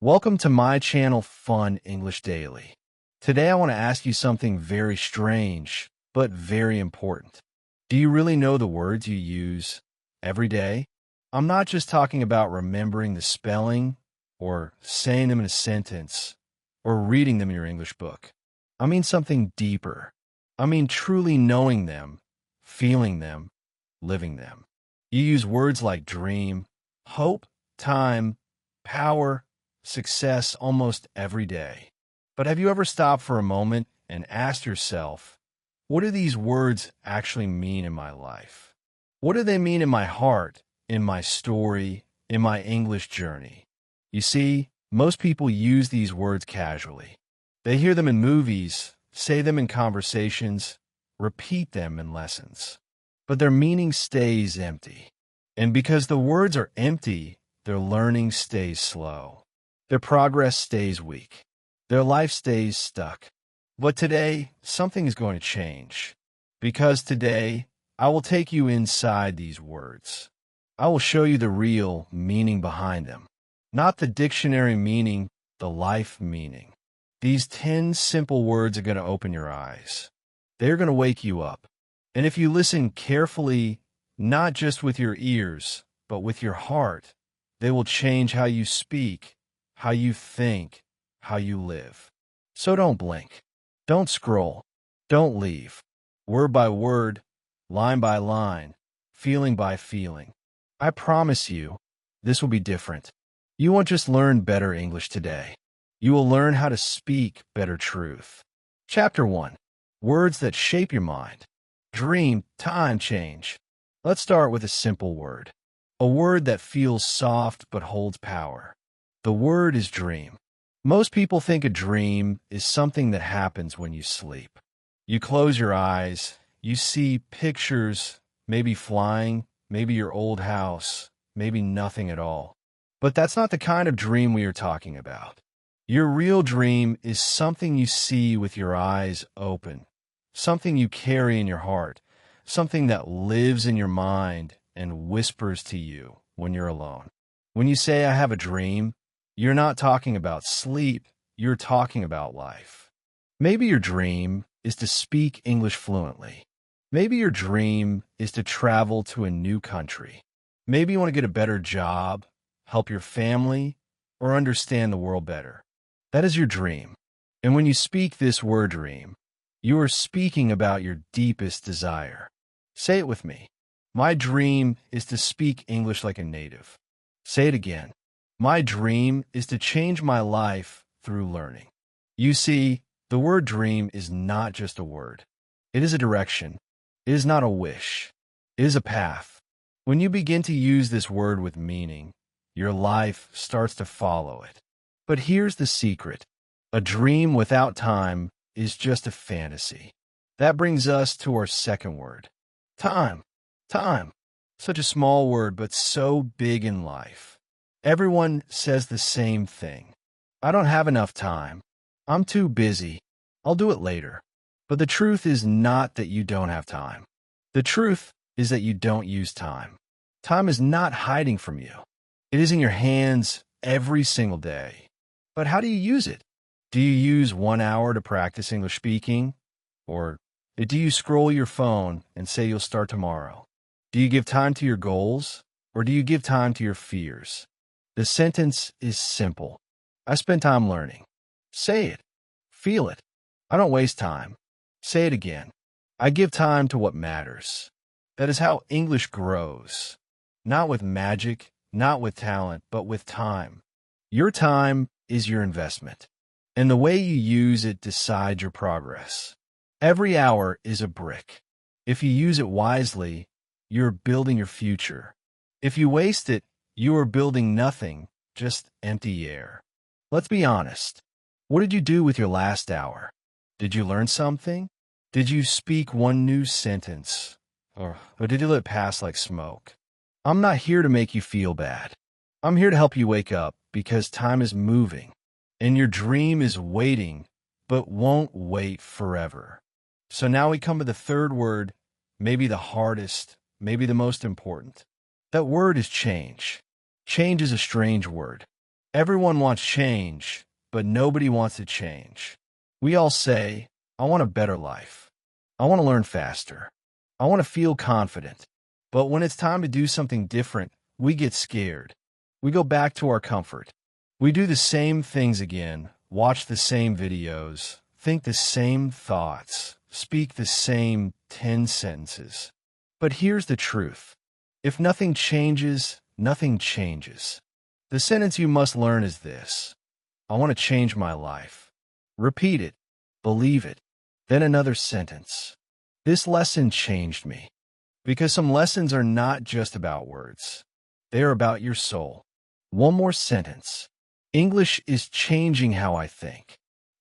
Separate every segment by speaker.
Speaker 1: Welcome to my channel, Fun English Daily. Today I want to ask you something very strange, but very important. Do you really know the words you use every day? I'm not just talking about remembering the spelling or saying them in a sentence or reading them in your English book. I mean something deeper. I mean truly knowing them, feeling them, living them. You use words like dream, hope, time, power, success almost every day. But have you ever stopped for a moment and asked yourself, what do these words actually mean in my life? What do they mean in my heart, in my story, in my English journey? You see, most people use these words casually. They hear them in movies, say them in conversations, repeat them in lessons. But their meaning stays empty. And because the words are empty, their learning stays slow. Their progress stays weak. Their life stays stuck. But today, something is going to change. Because today, I will take you inside these words. I will show you the real meaning behind them. Not the dictionary meaning, the life meaning. These 10 simple words are going to open your eyes. They're going to wake you up. And if you listen carefully, not just with your ears, but with your heart, they will change how you speak, how you think, how you live. So don't blink. Don't scroll. Don't leave. Word by word, line by line, feeling by feeling. I promise you, this will be different. You won't just learn better English today. You will learn how to speak better truth. Chapter 1. Words that shape your mind. Dream, time, change. Let's start with a simple word. A word that feels soft but holds power. The word is dream. Most people think a dream is something that happens when you sleep. You close your eyes, you see pictures, maybe flying, maybe your old house, maybe nothing at all. But that's not the kind of dream we are talking about. Your real dream is something you see with your eyes open, something you carry in your heart, something that lives in your mind and whispers to you when you're alone. When you say, I have a dream, you're not talking about sleep, you're talking about life. Maybe your dream is to speak English fluently. Maybe your dream is to travel to a new country. Maybe you want to get a better job, help your family, or understand the world better. That is your dream. And when you speak this word dream, you are speaking about your deepest desire. Say it with me. My dream is to speak English like a native. Say it again. My dream is to change my life through learning. You see, the word dream is not just a word. It is a direction. It is not a wish. It is a path. When you begin to use this word with meaning, your life starts to follow it. But here's the secret. A dream without time is just a fantasy. That brings us to our second word. Time. Time. Such a small word, but so big in life. Everyone says the same thing. I don't have enough time. I'm too busy. I'll do it later. But the truth is not that you don't have time. The truth is that you don't use time. Time is not hiding from you. It is in your hands every single day. But how do you use it? Do you use 1 hour to practice English speaking? Or do you scroll your phone and say you'll start tomorrow? Do you give time to your goals? Or do you give time to your fears? The sentence is simple. I spend time learning. Say it. Feel it. I don't waste time. Say it again. I give time to what matters. That is how English grows. Not with magic, not with talent, but with time. Your time is your investment. And the way you use it decides your progress. Every hour is a brick. If you use it wisely, you're building your future. If you waste it, you are building nothing, just empty air. Let's be honest. What did you do with your last hour? Did you learn something? Did you speak one new sentence? Or did you let it pass like smoke? I'm not here to make you feel bad. I'm here to help you wake up because time is moving. And your dream is waiting, but won't wait forever. So now we come to the third word, maybe the hardest, maybe the most important. That word is change. Change is a strange word. Everyone wants change, but nobody wants to change. We all say, I want a better life. I want to learn faster. I want to feel confident. But when it's time to do something different, we get scared. We go back to our comfort. We do the same things again, watch the same videos, think the same thoughts, speak the same 10 sentences. But here's the truth. If nothing changes, nothing changes. The sentence you must learn is this: I want to change my life. Repeat it. Believe it. Then another sentence. This lesson changed me. Because some lessons are not just about words. They are about your soul. One more sentence. English is changing how I think.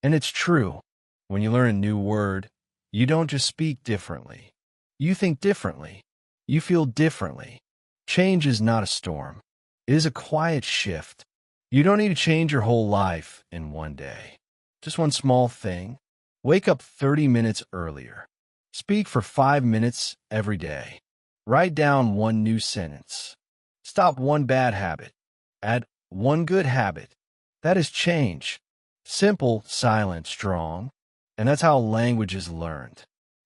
Speaker 1: And it's true. When you learn a new word, you don't just speak differently. You think differently. You feel differently. Change is not a storm. It is a quiet shift. You don't need to change your whole life in one day. Just one small thing. Wake up 30 minutes earlier. Speak for 5 minutes every day. Write down one new sentence. Stop one bad habit. Add one good habit. That is change. Simple, silent, strong. And that's how language is learned.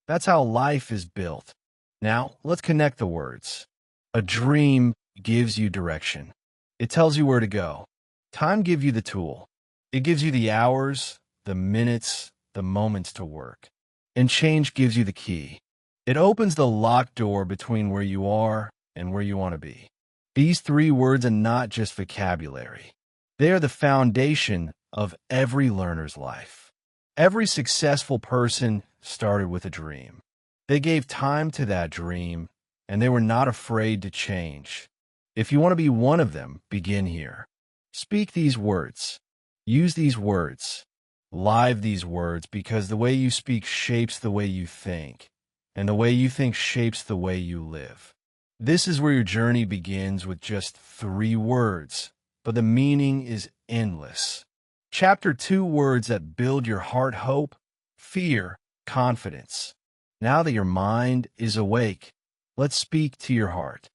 Speaker 1: That's how life is built. Now, let's connect the words. A dream gives you direction. It tells you where to go. Time gives you the tool. It gives you the hours, the minutes, the moments to work. And change gives you the key. It opens the locked door between where you are and where you want to be. These 3 words are not just vocabulary. They are the foundation of every learner's life. Every successful person started with a dream. They gave time to that dream, and they were not afraid to change. If you want to be one of them, begin here. Speak these words. Use these words. Live these words, because the way you speak shapes the way you think, and the way you think shapes the way you live. This is where your journey begins with just 3 words, but the meaning is endless. Chapter 2: words that build your heart: hope, fear, confidence. Now that your mind is awake, let's speak to your heart.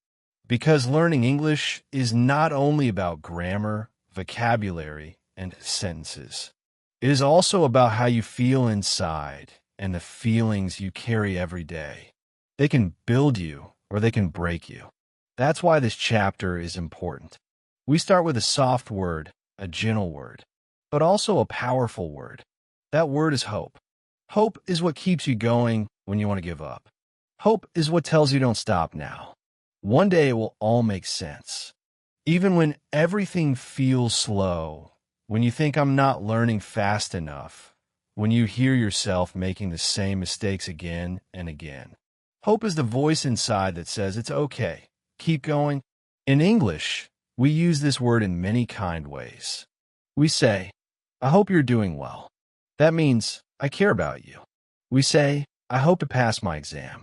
Speaker 1: Because learning English is not only about grammar, vocabulary, and sentences. It is also about how you feel inside and the feelings you carry every day. They can build you or they can break you. That's why this chapter is important. We start with a soft word, a gentle word, but also a powerful word. That word is hope. Hope is what keeps you going when you want to give up. Hope is what tells you don't stop now. One day it will all make sense. Even when everything feels slow, when you think I'm not learning fast enough, when you hear yourself making the same mistakes again and again. Hope is the voice inside that says it's okay, keep going. In English, we use this word in many kind ways. We say, I hope you're doing well. That means I care about you. We say, I hope to pass my exam.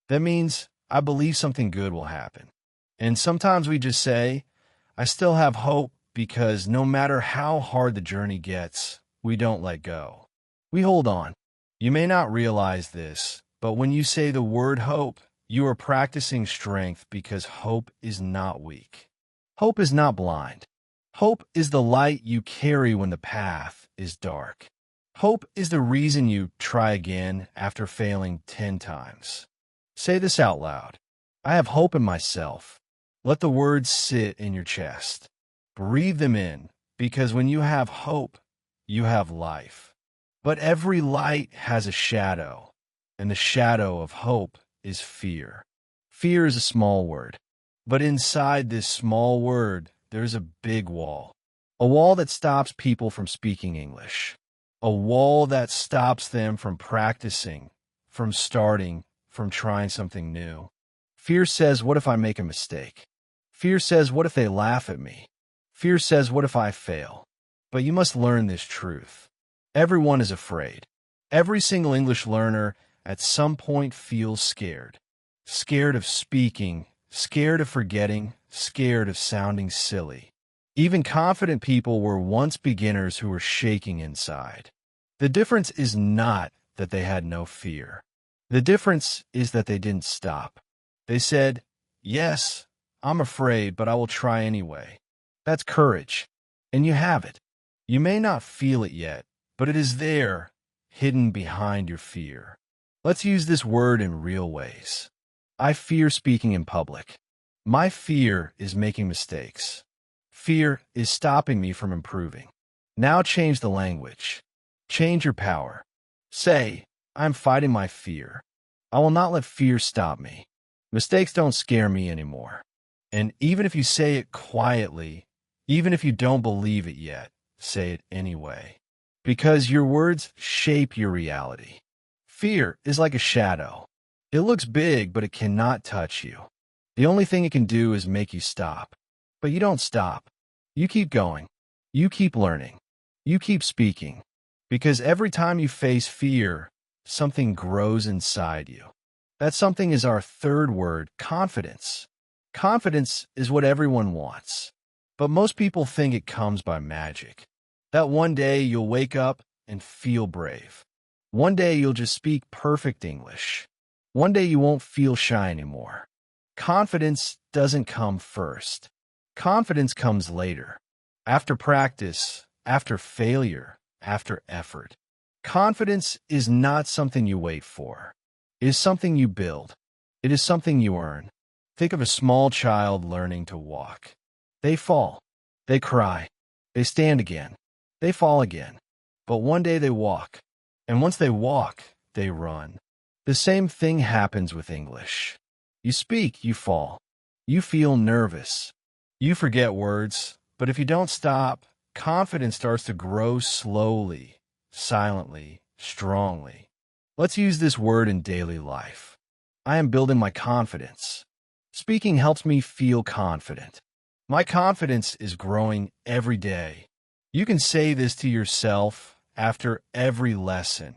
Speaker 1: That means I believe something good will happen. And sometimes we just say, I still have hope, because no matter how hard the journey gets, we don't let go. We hold on. You may not realize this, but when you say the word hope, you are practicing strength, because hope is not weak. Hope is not blind. Hope is the light you carry when the path is dark. Hope is the reason you try again after failing 10 times. Say this out loud. I have hope in myself. Let the words sit in your chest. Breathe them in, because when you have hope, you have life. But every light has a shadow, and the shadow of hope is fear. Fear is a small word, but inside this small word, there's a big wall. A wall that stops people from speaking English. A wall that stops them from practicing, from starting, from trying something new. Fear says, what if I make a mistake? Fear says, what if they laugh at me? Fear says, what if I fail? But you must learn this truth. Everyone is afraid. Every single English learner at some point feels scared. Scared of speaking, scared of forgetting, scared of sounding silly. Even confident people were once beginners who were shaking inside. The difference is not that they had no fear. The difference is that they didn't stop. They said, yes, I'm afraid, but I will try anyway. That's courage. And you have it. You may not feel it yet, but it is there, hidden behind your fear. Let's use this word in real ways. I fear speaking in public. My fear is making mistakes. Fear is stopping me from improving. Now change the language. Change your power. Say, I'm fighting my fear. I will not let fear stop me. Mistakes don't scare me anymore. And even if you say it quietly, even if you don't believe it yet, say it anyway. Because your words shape your reality. Fear is like a shadow. It looks big, but it cannot touch you. The only thing it can do is make you stop. But you don't stop. You keep going. You keep learning. You keep speaking. Because every time you face fear, something grows inside you. That something is our third word, confidence. Confidence is what everyone wants. But most people think it comes by magic. That one day you'll wake up and feel brave. One day you'll just speak perfect English. One day you won't feel shy anymore. Confidence doesn't come first. Confidence comes later. After practice, after failure, after effort. Confidence is not something you wait for. It is something you build. It is something you earn. Think of a small child learning to walk. They fall. They cry. They stand again. They fall again. But one day they walk. And once they walk, they run. The same thing happens with English. You speak, you fall. You feel nervous. You forget words. But if you don't stop, confidence starts to grow slowly, silently, strongly. Let's use this word in daily life. I am building my confidence. Speaking helps me feel confident. My confidence is growing every day. You can say this to yourself after every lesson,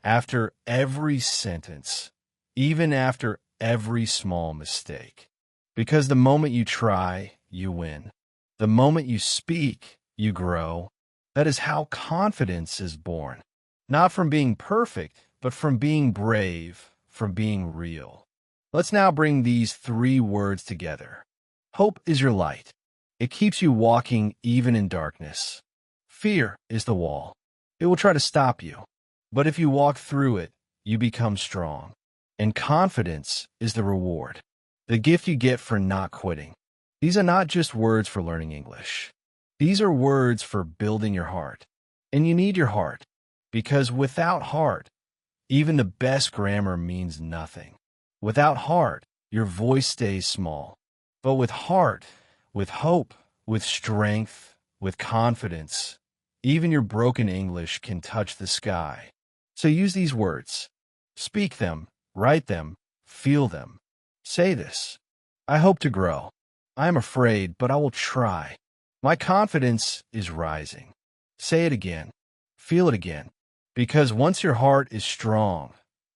Speaker 1: after every sentence, even after every small mistake. Because the moment you try, you win. The moment you speak, you grow. That is how confidence is born. Not from being perfect, but from being brave, from being real. Let's now bring these three words together. Hope is your light. It keeps you walking even in darkness. Fear is the wall. It will try to stop you. But if you walk through it, you become strong. And confidence is the reward, the gift you get for not quitting. These are not just words for learning English. These are words for building your heart. And you need your heart, because without heart, even the best grammar means nothing. Without heart, your voice stays small. But with heart, with hope, with strength, with confidence, even your broken English can touch the sky. So use these words. Speak them, write them, feel them. Say this. I hope to grow. I am afraid, but I will try. My confidence is rising. Say it again. Feel it again. Because once your heart is strong,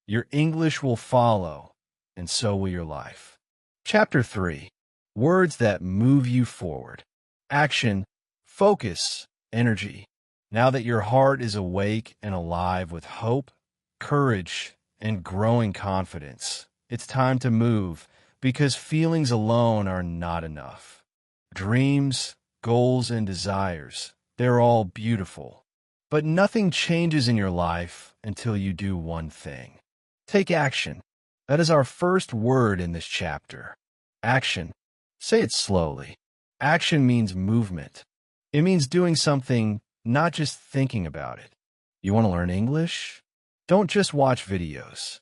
Speaker 1: your English will follow, and so will your life. Chapter 3. Words that move you forward. Action, focus, energy. Now that your heart is awake and alive with hope, courage, and growing confidence, it's time to move, because feelings alone are not enough. Dreams, goals, and desires, they're all beautiful. But nothing changes in your life until you do one thing. Take action. That is our first word in this chapter. Action. Say it slowly. Action means movement. It means doing something, not just thinking about it. You want to learn English? Don't just watch videos.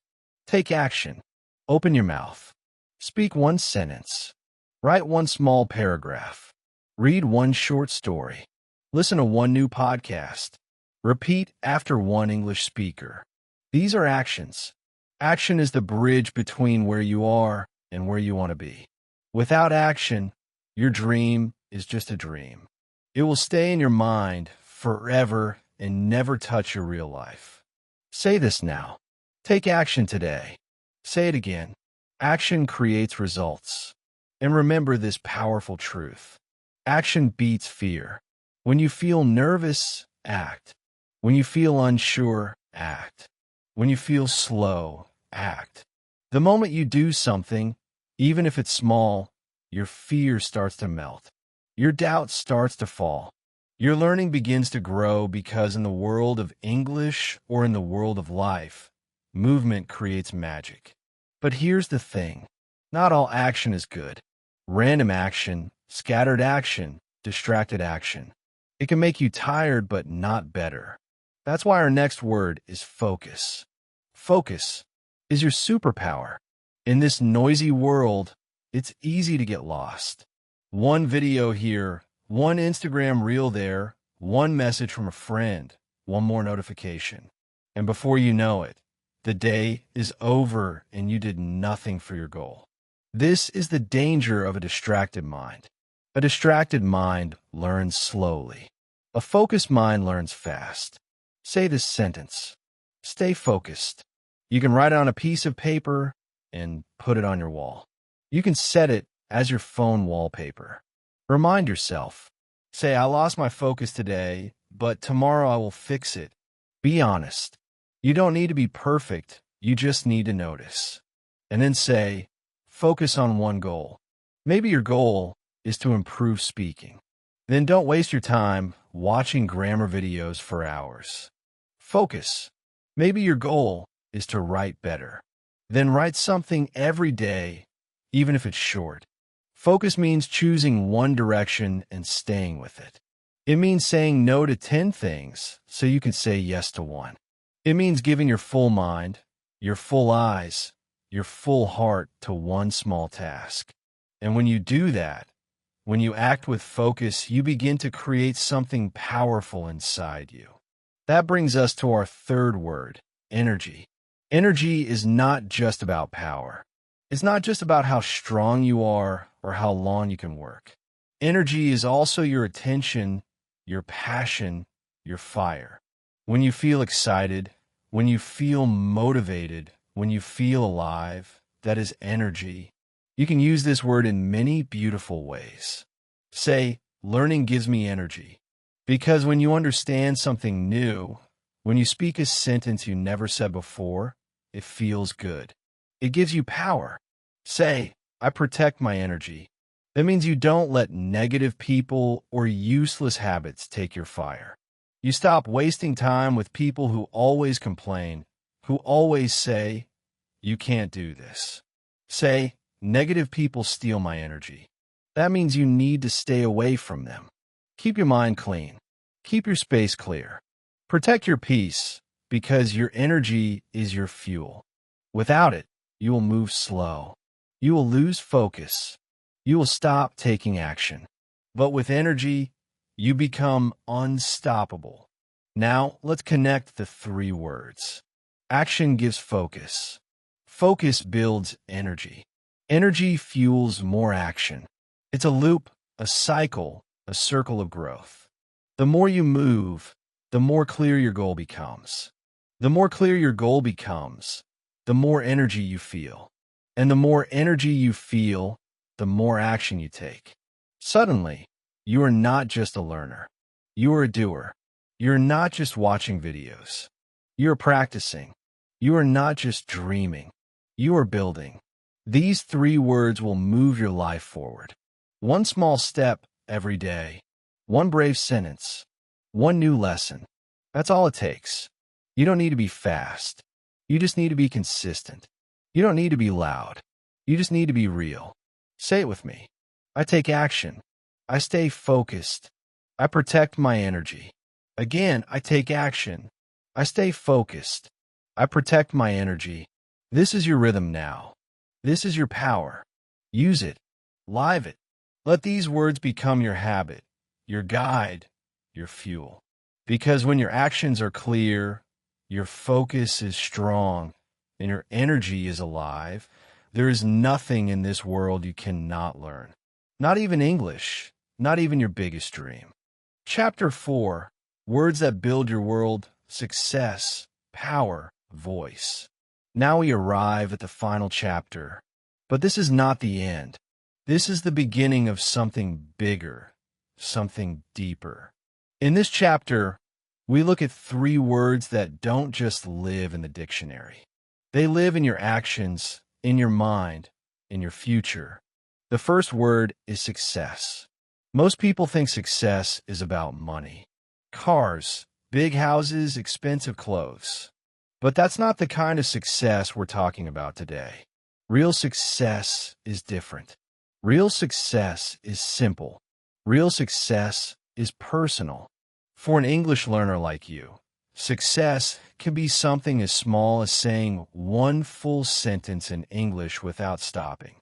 Speaker 1: Take action. Open your mouth. Speak one sentence. Write one small paragraph. Read one short story. Listen to one new podcast. Repeat after one English speaker. These are actions. Action is the bridge between where you are and where you want to be. Without action, your dream is just a dream. It will stay in your mind forever and never touch your real life. Say this now. Take action today. Say it again. Action creates results. And remember this powerful truth. Action beats fear. When you feel nervous, act. When you feel unsure, act. When you feel slow, act. The moment you do something, even if it's small, your fear starts to melt. Your doubt starts to fall. Your learning begins to grow because in the world of English or in the world of life, movement creates magic. But here's the thing. Not all action is good. Random action, scattered action, distracted action. It can make you tired but not better. That's why our next word is focus. Focus is your superpower. In this noisy world, it's easy to get lost. One video here, one Instagram reel there, one message from a friend, one more notification. And before you know it, the day is over and you did nothing for your goal. This is the danger of a distracted mind. A distracted mind learns slowly. A focused mind learns fast. Say this sentence. Stay focused. You can write it on a piece of paper and put it on your wall. You can set it as your phone wallpaper. Remind yourself. Say, I lost my focus today, but tomorrow I will fix it. Be honest. You don't need to be perfect. You just need to notice. And then say, focus on one goal. Maybe your goal is to improve speaking. Then don't waste your time watching grammar videos for hours. Focus. Maybe your goal is to write better. Then write something every day, even if it's short. Focus means choosing one direction and staying with it. It means saying no to 10 things so you can say yes to one. It means giving your full mind, your full eyes, your full heart to one small task. And when you do that, when you act with focus, you begin to create something powerful inside you. That brings us to our third word, energy. Energy is not just about power. It's not just about how strong you are or how long you can work. Energy is also your attention, your passion, your fire. When you feel excited, when you feel motivated, when you feel alive, that is energy. You can use this word in many beautiful ways. Say, learning gives me energy. Because when you understand something new, when you speak a sentence you never said before, it feels good. It gives you power. Say, I protect my energy. That means you don't let negative people or useless habits take your fire. You stop wasting time with people who always complain, who always say, you can't do this. Say, negative people steal my energy. That means you need to stay away from them. Keep your mind clean. Keep your space clear. Protect your peace because your energy is your fuel. Without it, you will move slow. You will lose focus. You will stop taking action. But with energy, you become unstoppable. Now, let's connect the three words. Action gives focus. Focus builds energy. Energy fuels more action. It's a loop, a cycle, a circle of growth. The more you move, the more clear your goal becomes. The more clear your goal becomes, the more energy you feel. And the more energy you feel, the more action you take. Suddenly, you are not just a learner. You are a doer. You're not just watching videos. You're practicing. You are not just dreaming. You are building. These three words will move your life forward. One small step every day. One brave sentence. One new lesson. That's all it takes. You don't need to be fast. You just need to be consistent. You don't need to be loud. You just need to be real. Say it with me. I take action. I stay focused. I protect my energy. Again, I take action. I stay focused. I protect my energy. This is your rhythm now. This is your power. Use it. Live it. Let these words become your habit, your guide, your fuel. Because when your actions are clear, your focus is strong, and your energy is alive, there is nothing in this world you cannot learn. Not even English, not even your biggest dream. Chapter 4, Words that Build Your World, Success, Power, Voice. Now we arrive at the final chapter. But this is not the end. This is the beginning of something bigger, something deeper. In this chapter, we look at three words that don't just live in the dictionary. They live in your actions, in your mind, in your future. The first word is success. Most people think success is about money. Cars, big houses, expensive clothes. But that's not the kind of success we're talking about today. Real success is different. Real success is simple. Real success is personal. For an English learner like you, success can be something as small as saying one full sentence in English without stopping.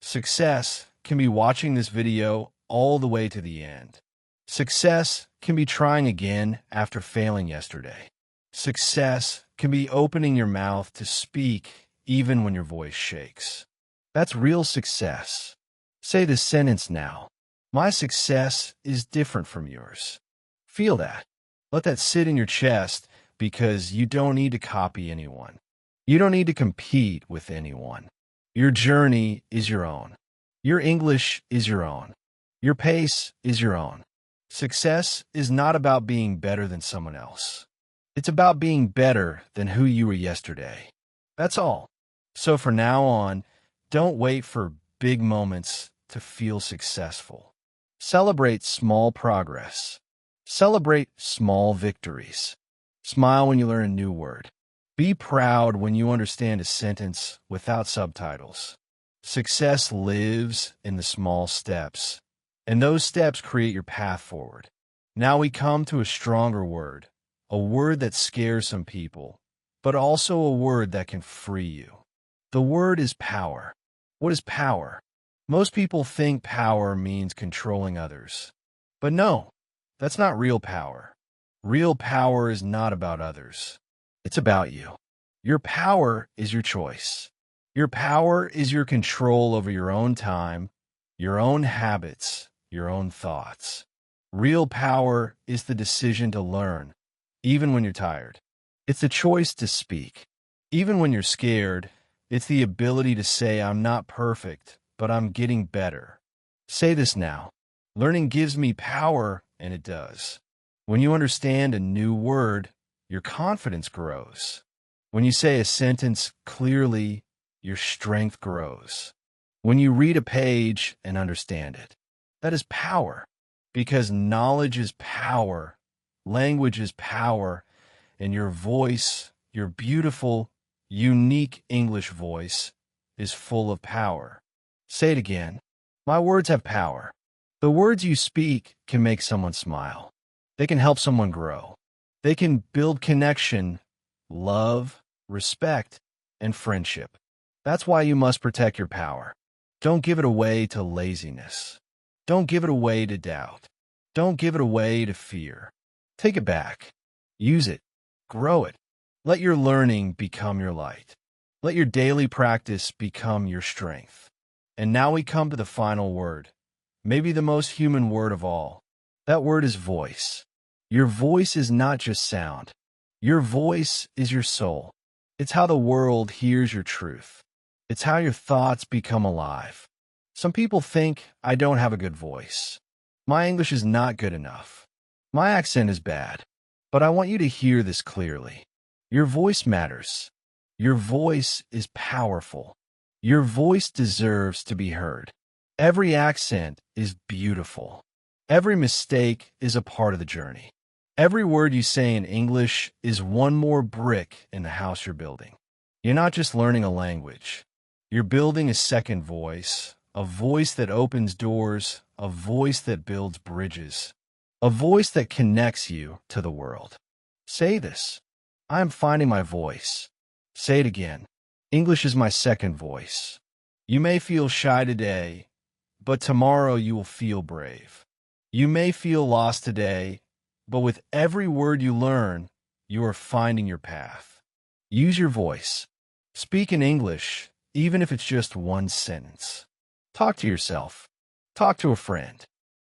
Speaker 1: Success can be watching this video all the way to the end. Success can be trying again after failing yesterday. Success can be opening your mouth to speak even when your voice shakes. That's real success. Say this sentence now. My success is different from yours. Feel that. Let that sit in your chest because you don't need to copy anyone. You don't need to compete with anyone. Your journey is your own. Your English is your own. Your pace is your own. Success is not about being better than someone else. It's about being better than who you were yesterday. That's all. So from now on, don't wait for big moments to feel successful. Celebrate small progress. Celebrate small victories. Smile when you learn a new word. Be proud when you understand a sentence without subtitles. Success lives in the small steps, and those steps create your path forward. Now we come to a stronger word, a word that scares some people, but also a word that can free you. The word is power. What is power? Most people think power means controlling others. But no, that's not real power. Real power is not about others. It's about you. Your power is your choice. Your power is your control over your own time, your own habits, your own thoughts. Real power is the decision to learn, even when you're tired. It's the choice to speak. Even when you're scared, it's the ability to say, I'm not perfect, but I'm getting better. Say this now. Learning gives me power, and it does. When you understand a new word, your confidence grows. When you say a sentence clearly, your strength grows. When you read a page and understand it, that is power. Because knowledge is power, language is power, and your voice, your beautiful, unique English voice, is full of power. Say it again. My words have power. The words you speak can make someone smile. They can help someone grow. They can build connection, love, respect, and friendship. That's why you must protect your power. Don't give it away to laziness. Don't give it away to doubt. Don't give it away to fear. Take it back. Use it. Grow it. Let your learning become your light. Let your daily practice become your strength. And now we come to the final word, maybe the most human word of all. That word is voice. Your voice is not just sound. Your voice is your soul. It's how the world hears your truth. It's how your thoughts become alive. Some people think I don't have a good voice. My English is not good enough. My accent is bad. But I want you to hear this clearly. Your voice matters. Your voice is powerful. Your voice deserves to be heard. Every accent is beautiful. Every mistake is a part of the journey. Every word you say in English is one more brick in the house you're building. You're not just learning a language. You're building a second voice, a voice that opens doors, a voice that builds bridges, a voice that connects you to the world. Say this. I am finding my voice. Say it again. English is my second voice. You may feel shy today, but tomorrow you will feel brave. You may feel lost today, but with every word you learn, you are finding your path. Use your voice. Speak in English, even if it's just one sentence. Talk to yourself. Talk to a friend.